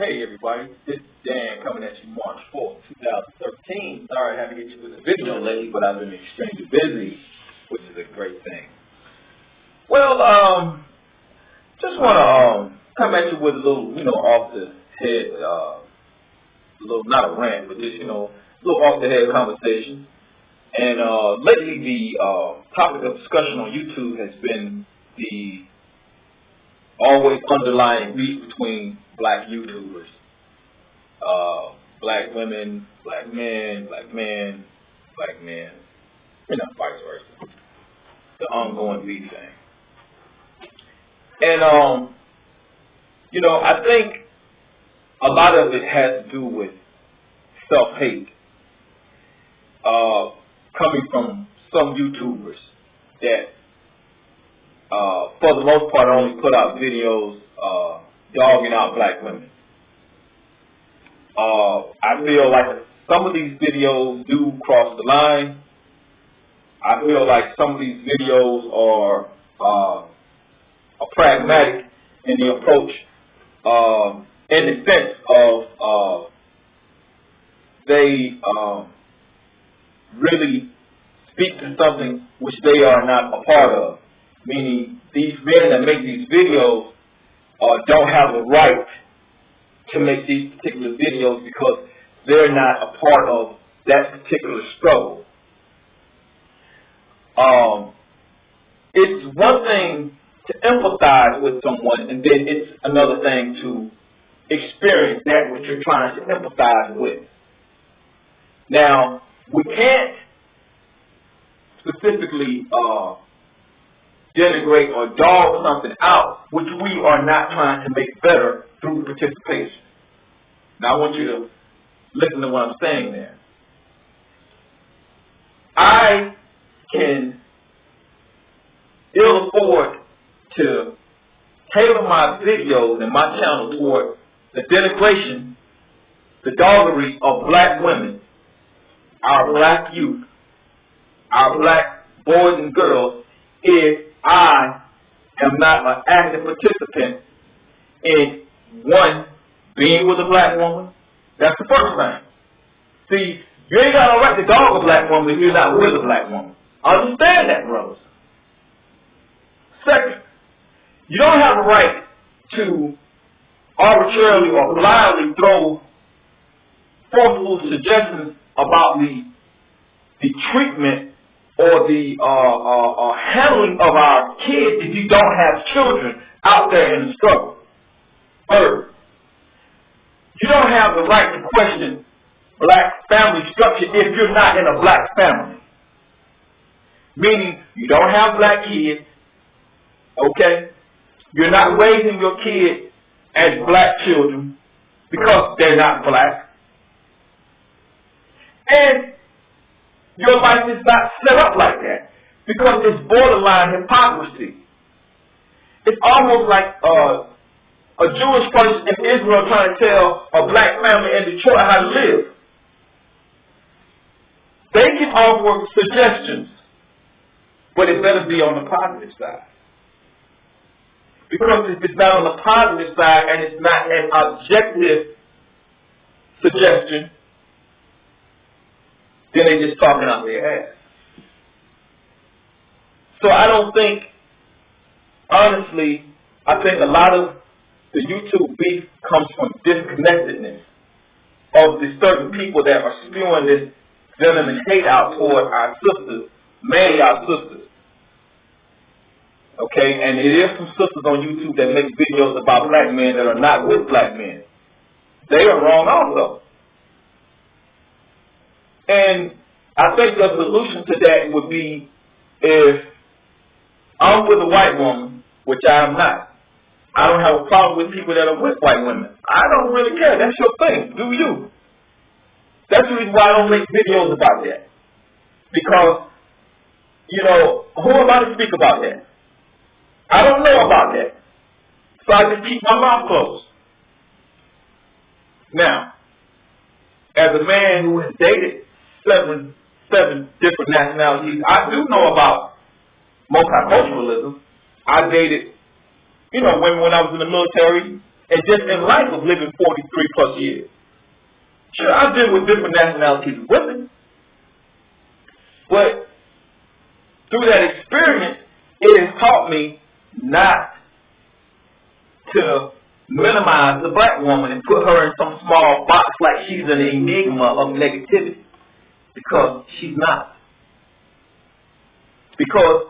Hey everybody, this is Dan coming at you March 4th, 2013. Sorry I haven't hit you with a video lately, but I've been extremely busy, which is a great thing. Well, just want to come at you with a little, off the head, a little, not a rant, but just, a little off the head conversation. And lately the topic of discussion on YouTube has been the always underlying beef between black YouTubers, black women, black men, black men, black men, vice versa. The ongoing beef thing. And, I think a lot of it has to do with self-hate coming from some YouTubers that, for the most part, only put out videos dogging out black women. I feel like some of these videos do cross the line. I feel like some of these videos are pragmatic in the approach, in the sense of they really speak to something which they are not a part of. Meaning these men that make these videos don't have the right to make these particular videos because they're not a part of that particular struggle. It's one thing to empathize with someone, and then it's another thing to experience that which you're trying to empathize with. Now, we can't specifically denigrate or dog something out which we are not trying to make better through participation. Now I want you to listen to what I'm saying there. I can ill afford to tailor my videos and my channel toward the denigration, the doggery of black women, our black youth, our black boys and girls, if I am not an active participant in, one, being with a black woman. That's the first thing. See, you ain't got no right to dog a black woman if you're not with a black woman. Understand that, brothers. Second, you don't have a right to arbitrarily or blindly throw forceful suggestions about the treatment or the handling of our kids if you don't have children out there in the struggle. Third, you don't have the right to question black family structure if you're not in a black family. Meaning, you don't have black kids, okay? You're not raising your kids as black children because they're not black. And your life is not set up like that because it's borderline hypocrisy. It's almost like a Jewish person in Israel trying to tell a black family in Detroit how to live. They can offer suggestions, but it better be on the positive side. Because if it's not on the positive side and it's not an objective suggestion, then they're just talking out their ass. So I don't think, honestly, I think a lot of the YouTube beef comes from disconnectedness of the certain people that are spewing this venom and hate out toward our sisters, mainly our sisters. Okay, and it is some sisters on YouTube that make videos about black men that are not with black men. They are wrong also. And I think the solution to that would be if I'm with a white woman, which I am not. I don't have a problem with people that are with white women. I don't really care. That's your thing. Do you? That's the reason why I don't make videos about that. Because, who am I to speak about that? I don't know about that. So I just keep my mouth closed. Now, as a man who has dated seven different nationalities, I do know about multiculturalism. I dated, women when I was in the military, and just in life of living 43 plus years. Sure, I've been with different nationalities of women, but through that experience, it has taught me not to minimize the black woman and put her in some small box like she's an enigma of negativity, because she's not. Because,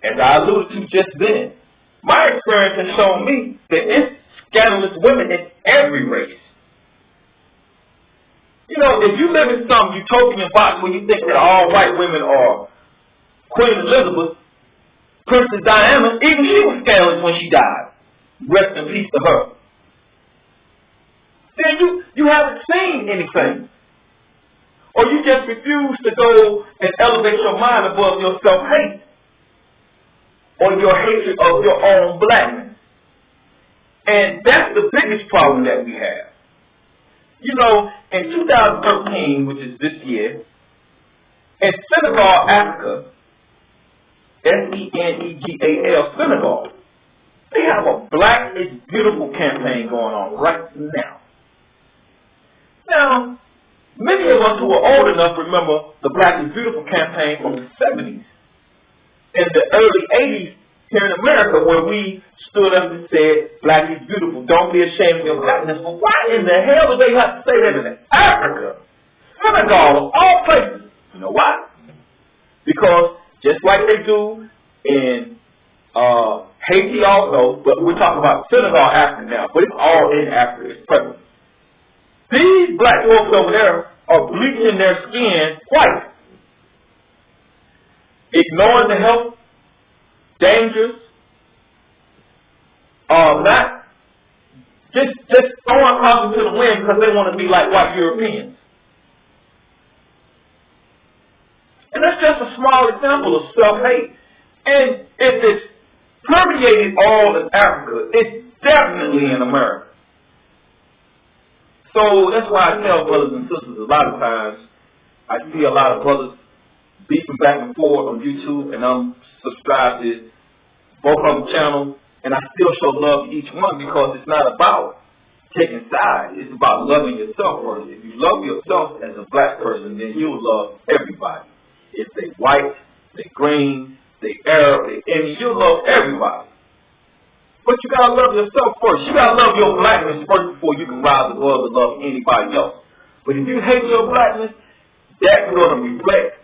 as I alluded to just then, my experience has shown me that it's scandalous women in every race. You know, if you live in some utopian box where you think that all white women are Queen Elizabeth, Princess Diana, even she was scandalous when she died. Rest in peace to her. Then you haven't seen anything. Or you just refuse to go and elevate your mind above your self-hate or your hatred of your own blackness. And that's the biggest problem that we have. You know, in 2013, which is this year, in Senegal, Africa, Senegal, Senegal, they have a Black is Beautiful campaign going on right now. Now, many of us who are old enough remember the Black is Beautiful campaign from the 70s and the early 80s here in America, where we stood up and said, Black is beautiful, don't be ashamed of your blackness. But why in the hell do they have to say that in Africa? Senegal, of all places. You know why? Because just like they do in Haiti also, but we're talking about Senegal, Africa now, but it's all in Africa, it's prevalent. These black folks over there are bleaching their skin white, ignoring the health dangers, not just throwing caution to the wind because they want to be like white Europeans. And that's just a small example of self-hate. And if it's permeated all in Africa, it's definitely in America. So that's why I tell brothers and sisters a lot of times, I see a lot of brothers beefing back and forth on YouTube, and I'm subscribed to both of them channels, and I still show love to each one because it's not about taking sides. It's about loving yourself first. If you love yourself as a black person, then you'll love everybody. If they white, they green, they Arab, they Indian, you'll love everybody. But you gotta love yourself first. You gotta love your blackness first before you can rise above to love anybody else. But if you hate your blackness, that's gonna reflect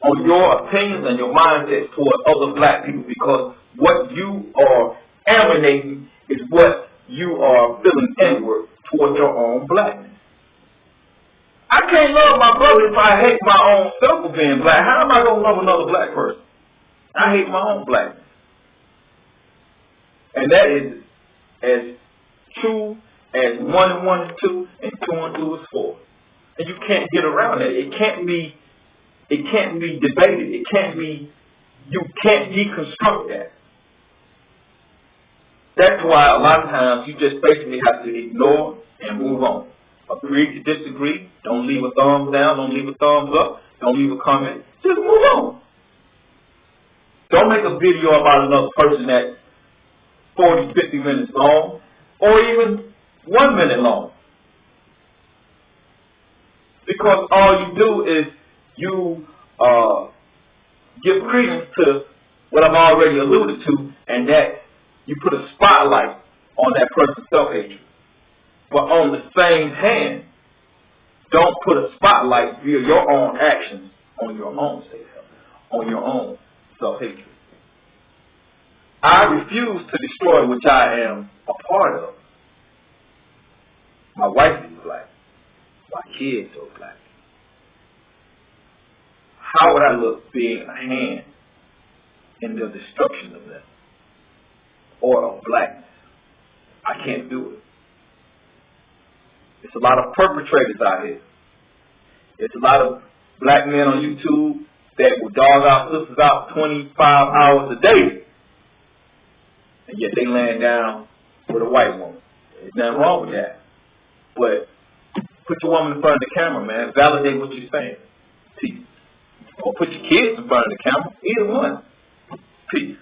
on your opinions and your mindset toward other black people, because what you are emanating is what you are feeling inward toward your own blackness. I can't love my brother if I hate my own self for being black. How am I going to love another black person? I hate my own blackness. And that is as true as 1 and 1 is 2 and 2 and 2 is 4. And you can't get around that. It can't be debated. You can't deconstruct that. That's why a lot of times you just basically have to ignore and move on. Agree to disagree. Don't leave a thumbs down. Don't leave a thumbs up. Don't leave a comment. Just move on. Don't make a video about another person that's 40, 50 minutes long, or even 1 minute long. Because all you do is you give credence to what I've already alluded to, and that you put a spotlight on that person's self-hatred. But on the same hand, don't put a spotlight via your own actions on your own self-hatred. I refuse to destroy which I am a part of. My wife is black. My kids are black. How would I look being a hand in the destruction of them or of blackness? I can't do it. There's a lot of perpetrators out here. There's a lot of black men on YouTube that will dog our sisters out 25 hours a day, and yet they laying down with a white woman. There's nothing wrong with that. But put your woman in front of the camera, man. Validate what you're saying. Peace. Or put your kids in front of the camera. Either one. Peace.